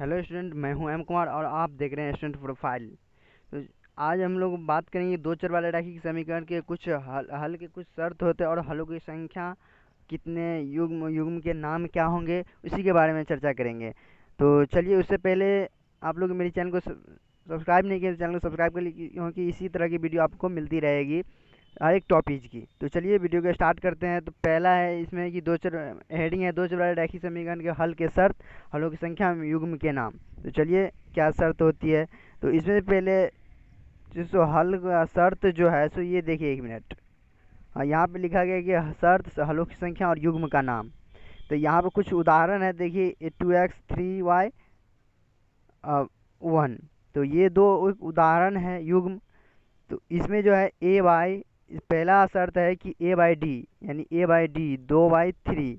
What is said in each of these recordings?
Hello student, मैं हूं M Kumar और आप देख रहे हैं स्टूडेंट प्रोफाइल। तो आज हम लोग बात करेंगे दो चर वाले रैखिक समीकरण के कुछ हल के कुछ शर्त होते हैं और हलों की संख्या, कितने युग्म युग्म के नाम क्या होंगे, उसी के बारे में चर्चा करेंगे। तो चलिए, उससे पहले आप लोग मेरे चैनल को सब्सक्राइब नहीं किया तो चैनल को सब्सक्राइब कर लीजिए, क्योंकि इसी तरह की वीडियो आपको मिलती रहेगी हर एक टॉपिक की। तो चलिए वीडियो को स्टार्ट करते हैं। तो पहला है इसमें कि दो चर हेडिंग है, दो चर वाले रैखिक समीकरण के हल के शर्त, हलों की संख्या, युग्म के नाम। तो चलिए, क्या शर्त होती है। तो इसमें पहले जो हल का शर्त जो है सो ये देखिए, 1 मिनट। हाँ, यहाँ पे लिखा गया कि शर्त हलों की संख्या और युग्म का नाम। तो यहाँ पे कुछ उदाहरण है, देखिए 2x 3y 1। तो ये दो उदाहरण है युग्म। तो इसमें जो है ए बाई, पहला शर्त है कि ए बाई डी, यानी ए बाई डी 2/3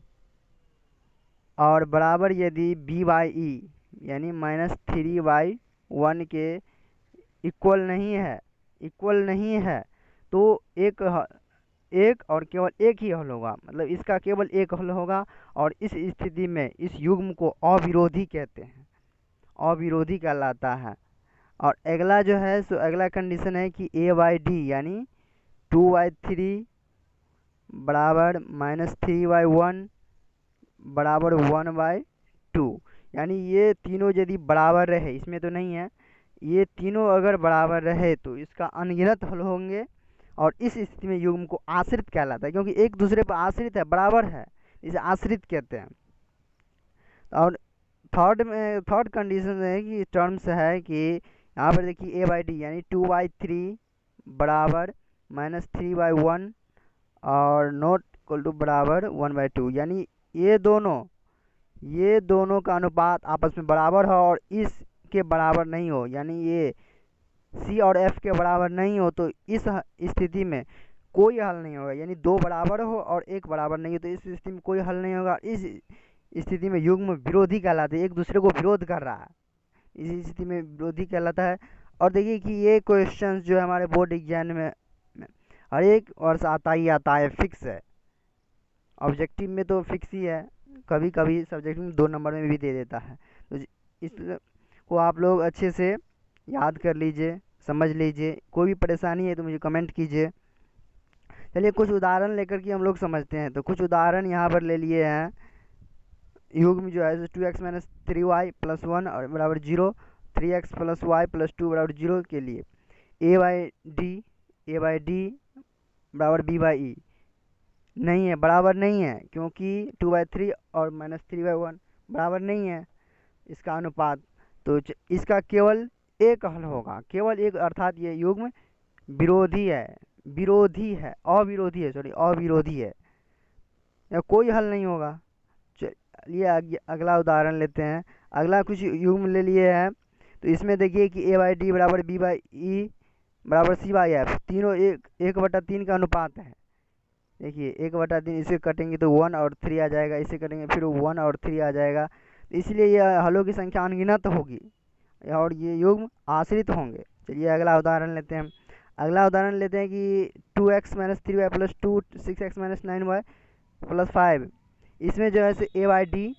और बराबर यदि बी बाई ई यानी -3/1 के इक्वल नहीं है तो एक और केवल एक ही हल होगा, मतलब इसका केवल एक हल होगा। और इस स्थिति में इस युग्म को अविरोधी कहते हैं, अविरोधी कहलाता है। और अगला जो है सो अगला कंडीशन है कि ए बाई डी यानी 2/3 बराबर -3/1 बराबर 1/2। यानी ये तीनों यदि बराबर रहे, इसमें तो नहीं है, ये तीनों अगर बराबर रहे तो इसका अनगिनत हल होंगे। और इस स्थिति में युग्म को आश्रित कहलाता है, क्योंकि एक दूसरे पर आश्रित है, बराबर है, इसे आश्रित कहते हैं। और थर्ड कंडीशन है कि टर्म्स है कि यहाँ पर देखिए ए बाई डी यानी 2/3 बराबर -3/1 और नॉट इक्वल टू बराबर 1/2। यानी ये दोनों का अनुपात आपस में बराबर हो और इसके बराबर नहीं हो, यानी ये सी और एफ के बराबर नहीं हो, तो इस स्थिति में कोई हल नहीं होगा। यानी दो बराबर हो और एक बराबर नहीं हो तो इस स्थिति में कोई हल नहीं होगा। इस स्थिति में युग्म विरोधी कहलाते हैं, एक दूसरे को विरोध कर रहा है, इस स्थिति में विरोधी कहलाता है। और देखिए कि ये क्वेश्चन जो है हमारे बोर्ड एग्जाम में हर एक वर्ष आता है, फिक्स है। ऑब्जेक्टिव में तो फिक्स ही है, कभी कभी सब्जेक्ट में 2 नंबर में भी दे देता है। तो इस को आप लोग अच्छे से याद कर लीजिए, समझ लीजिए। कोई भी परेशानी है तो मुझे कमेंट कीजिए। चलिए, कुछ उदाहरण लेकर के हम लोग समझते हैं। तो कुछ उदाहरण यहाँ पर ले लिए हैं। युग्म जो है 2x - 3y + 1 और बराबर 0, 3x + y + 2 बराबर 0 के लिए ए बाई डी बराबर बी बाई ई नहीं है, बराबर नहीं है, क्योंकि 2/3 और -3/1 बराबर नहीं है इसका अनुपात। तो इसका केवल एक हल होगा, केवल एक, अर्थात ये युग्म अविरोधी है, या कोई हल नहीं होगा। चलिए अगला उदाहरण लेते हैं। अगला कुछ युग्म ले लिए हैं। तो इसमें देखिए कि ए बाई डी बराबर बी बाई ई बराबर सी बाई एफ, तीनों 1/3 का अनुपात है। देखिए 1/3, इसे कटेंगे तो 1 और 3 आ जाएगा, इसे कटेंगे फिर 1 और 3 आ जाएगा। इसलिए यह हलों की संख्या अनगिनत होगी और ये युग्म आश्रित होंगे। चलिए अगला उदाहरण लेते हैं। अगला उदाहरण लेते हैं कि 2x - 3y + 2, 6x - 9y + 5। इसमें जो है A by D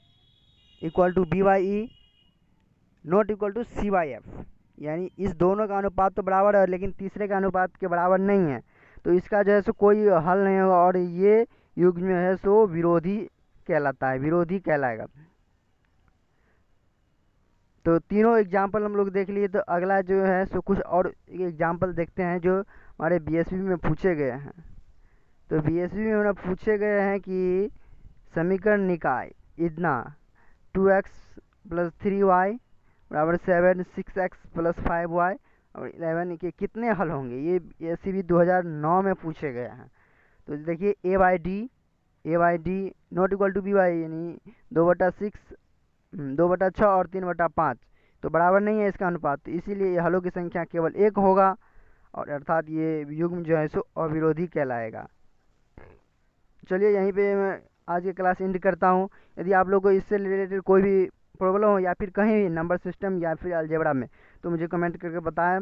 equal to B by E not equal to C by F. यानी इस दोनों का अनुपात तो बराबर है, लेकिन तीसरे का अनुपात के बराबर नहीं है, तो इसका जो है सो कोई हल नहीं होगा और ये युग्म जो है सो विरोधी कहलाता है, विरोधी कहलाएगा। तो तीनों एग्जाम्पल हम लोग देख लिए। तो अगला जो है सो कुछ और एग्जाम्पल देखते हैं जो हमारे बीएसवी में पूछे गए हैं। तो बीएसवी में पूछे गए हैं कि समीकरण निकाय इतना 2x + 3y बराबर 7, 6x + 5y और 11 के कितने हल होंगे, ये बीएसवी 2009 में पूछे गए हैं। तो देखिए A by D not equal to B by, यानी 2/6, 2/6 और 3/5 तो बराबर नहीं है इसका अनुपात, तो इसीलिए हलों की संख्या केवल एक होगा और अर्थात ये युग्म जो है सो अविरोधी कहलाएगा। चलिए यहीं पे मैं आज की क्लास एंड करता हूँ। यदि आप लोग को इससे रिलेटेड कोई भी प्रॉब्लम हो या फिर कहीं भी नंबर सिस्टम या फिर अलजेब्रा में, तो मुझे कमेंट करके बताएं।